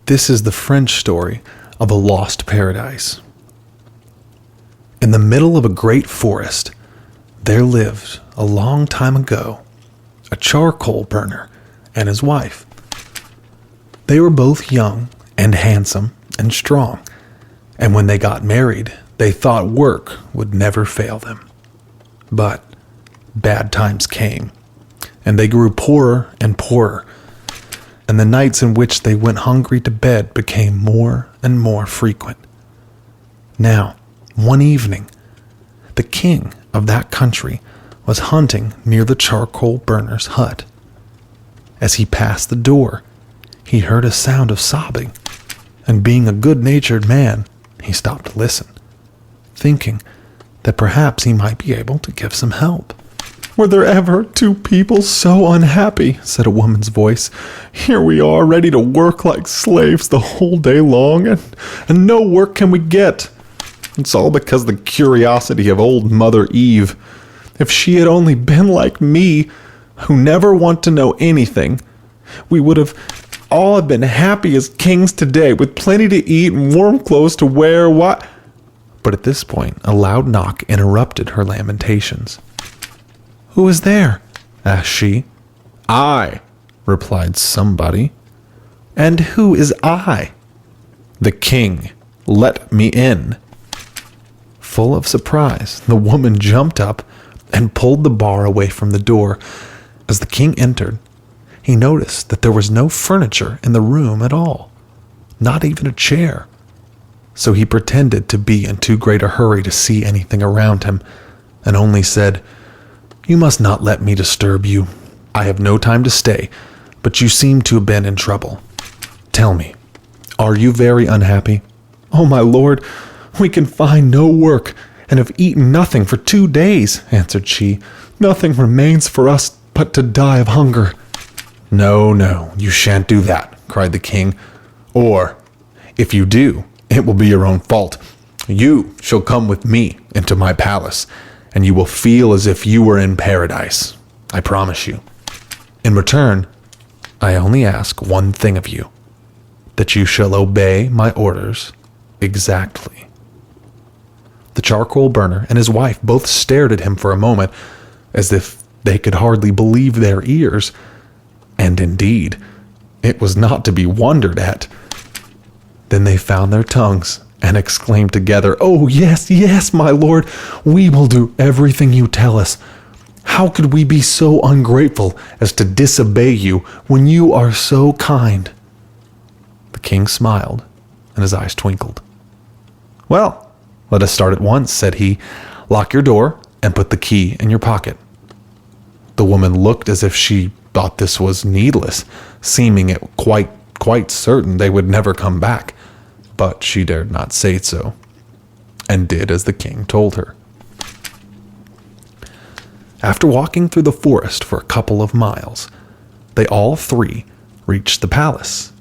This is the French story of a lost paradise. In the middle of a great forest, there lived, a long time ago, a charcoal burner and his wife. They were both young and handsome and strong, and when they got married, they thought work would never fail them. But bad times came, and they grew poorer and poorer, and the nights in which they went hungry to bed became more and more frequent. Now, one evening, the king of that country was hunting near the charcoal burner's hut. As he passed the door, he heard a sound of sobbing, and being a good-natured man, he stopped to listen, thinking that perhaps he might be able to give some help. "Were there ever two people so unhappy?" said a woman's voice. "Here we are, ready to work like slaves the whole day long, and no work can we get. It's all because of the curiosity of old Mother Eve. If she had only been like me, who never want to know anything, we would have all been happy as kings today, with plenty to eat and warm clothes to wear. Why?" But at this point, a loud knock interrupted her lamentations. "Who is there?" asked she. "I," replied somebody. "And who is I?" "The king. Let me in." Full of surprise, the woman jumped up and pulled the bar away from the door. As the king entered, he noticed that there was no furniture in the room at all, not even a chair. So he pretended to be in too great a hurry to see anything around him, and only said, "You must not let me disturb you. I have no time to stay, but you seem to have been in trouble. Tell me, are you very unhappy?" "Oh, my lord, we can find no work, and have eaten nothing for 2 days," answered she. "Nothing remains for us but to die of hunger." No, you shan't do that," cried the king. "Or, if you do, it will be your own fault. You shall come with me into my palace, and you will feel as if you were in paradise. I promise you. In return, I only ask one thing of you, that you shall obey my orders exactly." The charcoal burner and his wife both stared at him for a moment, as if they could hardly believe their ears. And indeed, it was not to be wondered at. Then they found their tongues and exclaimed together, "Oh, yes, yes, my lord, we will do everything you tell us. How could we be so ungrateful as to disobey you when you are so kind?" The king smiled, and his eyes twinkled. "Well, let us start at once," said he. "Lock your door and put the key in your pocket." The woman looked as if she thought this was needless, seeming it quite certain they would never come back, but she dared not say so, and did as the king told her. After walking through the forest for a couple of miles, they all three reached the palace,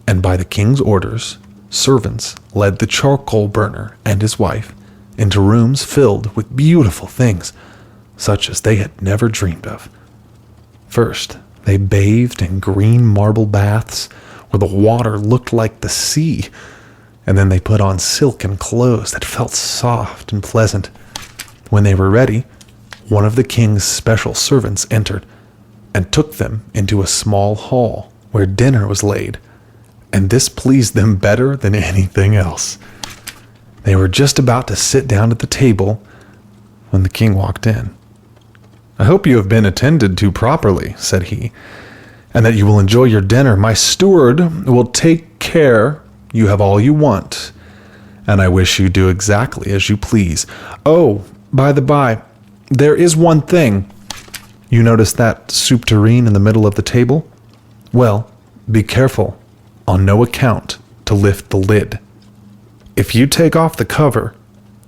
and by the king's orders, servants led the charcoal burner and his wife into rooms filled with beautiful things, such as they had never dreamed of. First, they bathed in green marble baths where the water looked like the sea, and then they put on silken clothes that felt soft and pleasant. When they were ready, one of the king's special servants entered and took them into a small hall where dinner was laid, and this pleased them better than anything else. They were just about to sit down at the table when the king walked in. "I hope you have been attended to properly," said he, "and that you will enjoy your dinner. My steward will take care you have all you want, and I wish you do exactly as you please. Oh, by the by, there is one thing. You notice that soup tureen in the middle of the table? Well, be careful, on no account, to lift the lid. If you take off the cover,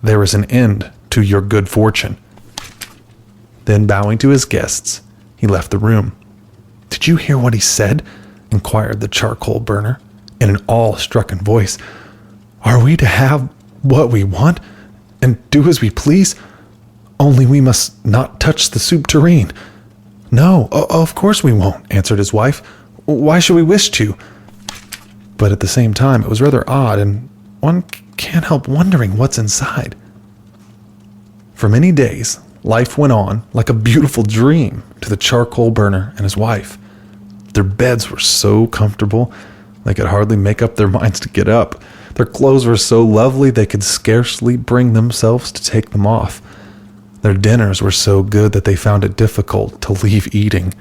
there is an end to your good fortune." Then, bowing to his guests, he left the room. "Did you hear what he said?" inquired the charcoal burner in an awe-stricken voice. "Are we to have what we want and do as we please? Only we must not touch the soup tureen." "No, of course we won't," answered his wife. "Why should we wish to?" But at the same time, it was rather odd, and one can't help wondering what's inside. For many days, life went on like a beautiful dream to the charcoal burner and his wife. Their beds were so comfortable, they could hardly make up their minds to get up. Their clothes were so lovely, they could scarcely bring themselves to take them off. Their dinners were so good that they found it difficult to leave eating.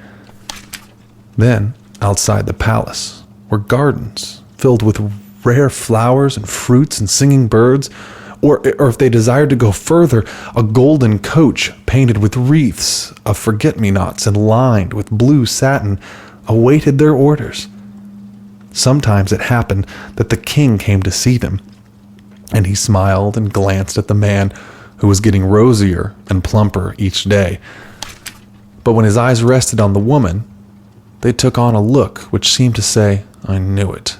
Then, outside the palace, were gardens filled with rare flowers and fruits and singing birds, or if they desired to go further, a golden coach painted with wreaths of forget-me-nots and lined with blue satin awaited their orders. Sometimes it happened that the king came to see them, and he smiled and glanced at the man who was getting rosier and plumper each day. But when his eyes rested on the woman, they took on a look which seemed to say, "I knew it."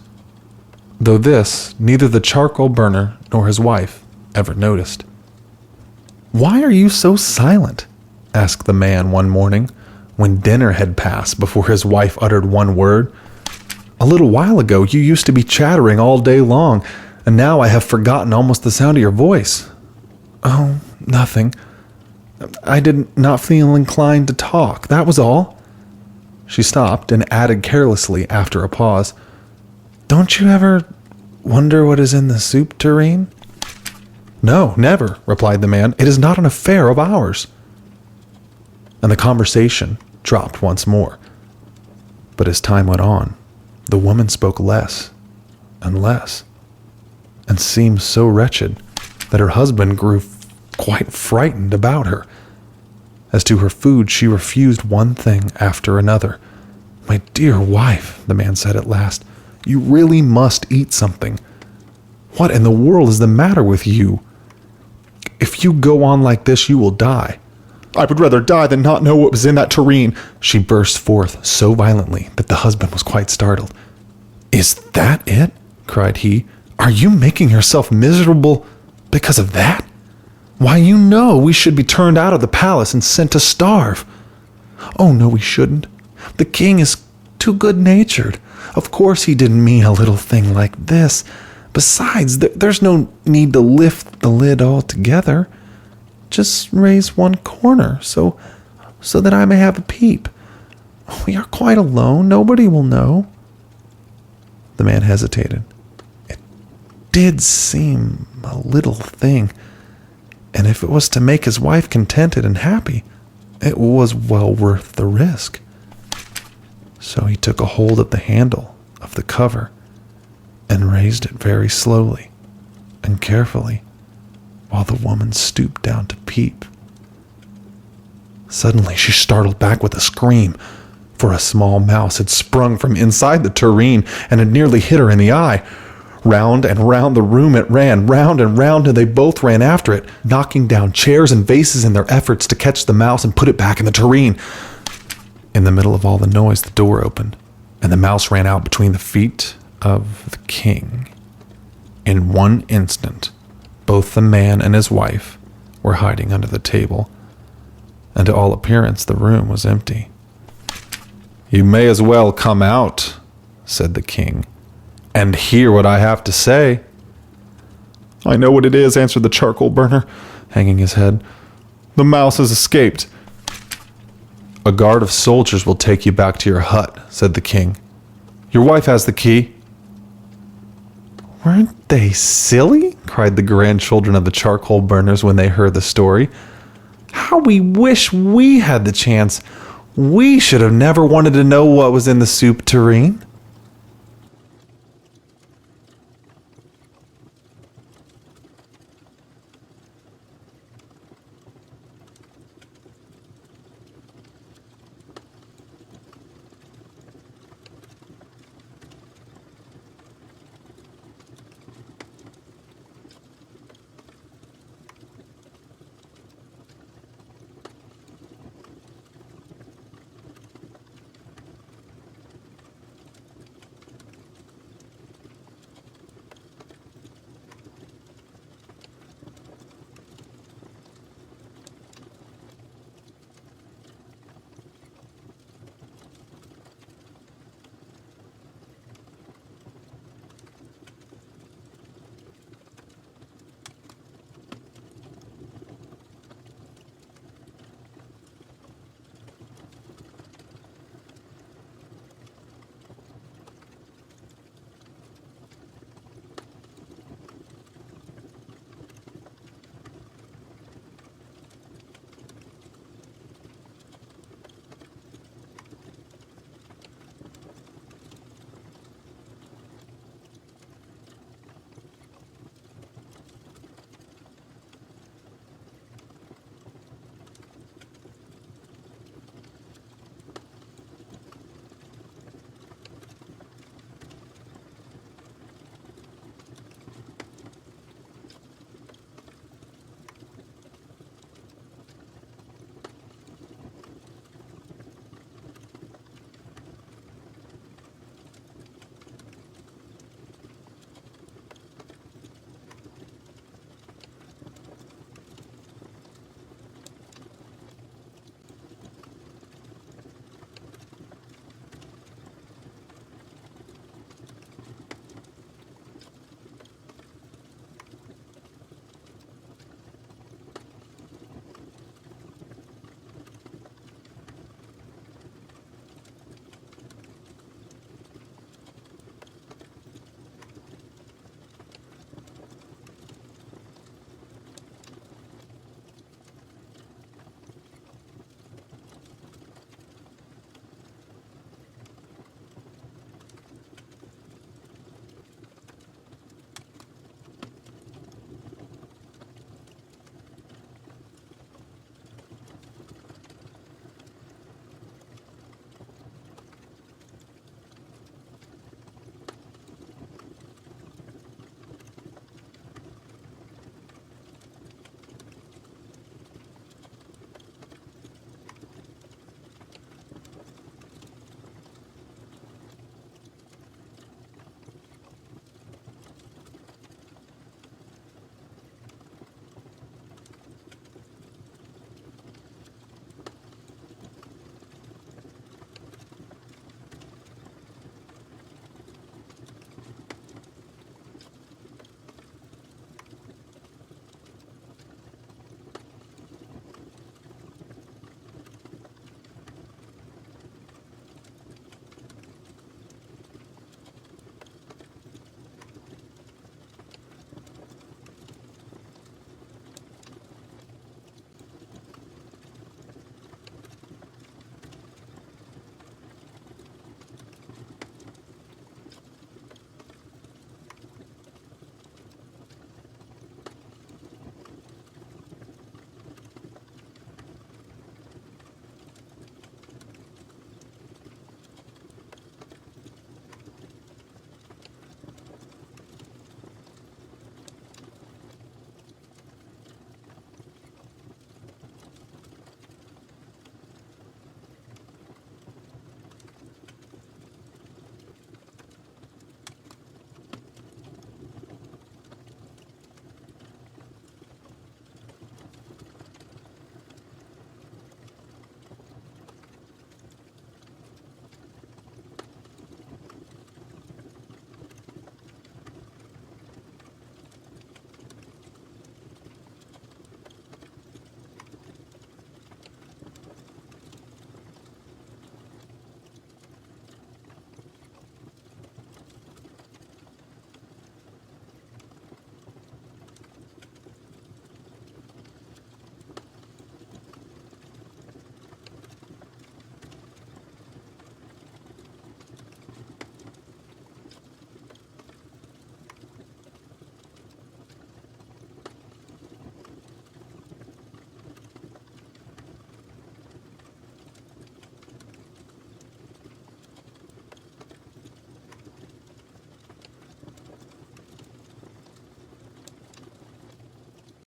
Though this, neither the charcoal burner nor his wife ever noticed. "Why are you so silent?" asked the man one morning, when dinner had passed before his wife uttered one word. "A little while ago you used to be chattering all day long, and now I have forgotten almost the sound of your voice." "Oh, nothing. I did not feel inclined to talk, that was all." She stopped and added carelessly after a pause, "Don't you ever wonder what is in the soup tureen?" "No, never," replied the man. "It is not an affair of ours." And the conversation dropped once more. But as time went on, the woman spoke less and less, and seemed so wretched that her husband grew quite frightened about her. As to her food, she refused one thing after another. "My dear wife," the man said at last, "you really must eat something. What in the world is the matter with you? If you go on like this, you will die." "I would rather die than not know what was in that tureen," she burst forth so violently that the husband was quite startled. "Is that it?" cried he. "Are you making yourself miserable because of that? Why, you know we should be turned out of the palace and sent to starve." "Oh, no, we shouldn't. The king is too good-natured. Of course he didn't mean a little thing like this. Besides, there's no need to lift the lid altogether. Just raise one corner so that I may have a peep. We are quite alone. Nobody will know." The man hesitated. It did seem a little thing, and if it was to make his wife contented and happy, it was well worth the risk. So he took a hold of the handle of the cover and raised it very slowly and carefully while the woman stooped down to peep. Suddenly she startled back with a scream, for a small mouse had sprung from inside the tureen and had nearly hit her in the eye. Round and round the room it ran, round and round, and they both ran after it, knocking down chairs and vases in their efforts to catch the mouse and put it back in the tureen. In the middle of all the noise, the door opened, and the mouse ran out between the feet of the king. In one instant, both the man and his wife were hiding under the table, and to all appearance the room was empty. "You may as well come out," said the king, "and hear what I have to say." "I know what it is," answered the charcoal burner, hanging his head. "The mouse has escaped." "A guard of soldiers will take you back to your hut," said the king. "Your wife has the key." "Weren't they silly?" cried the grandchildren of the charcoal burners when they heard the story. "How we wish we had the chance. We should have never wanted to know what was in the soup tureen."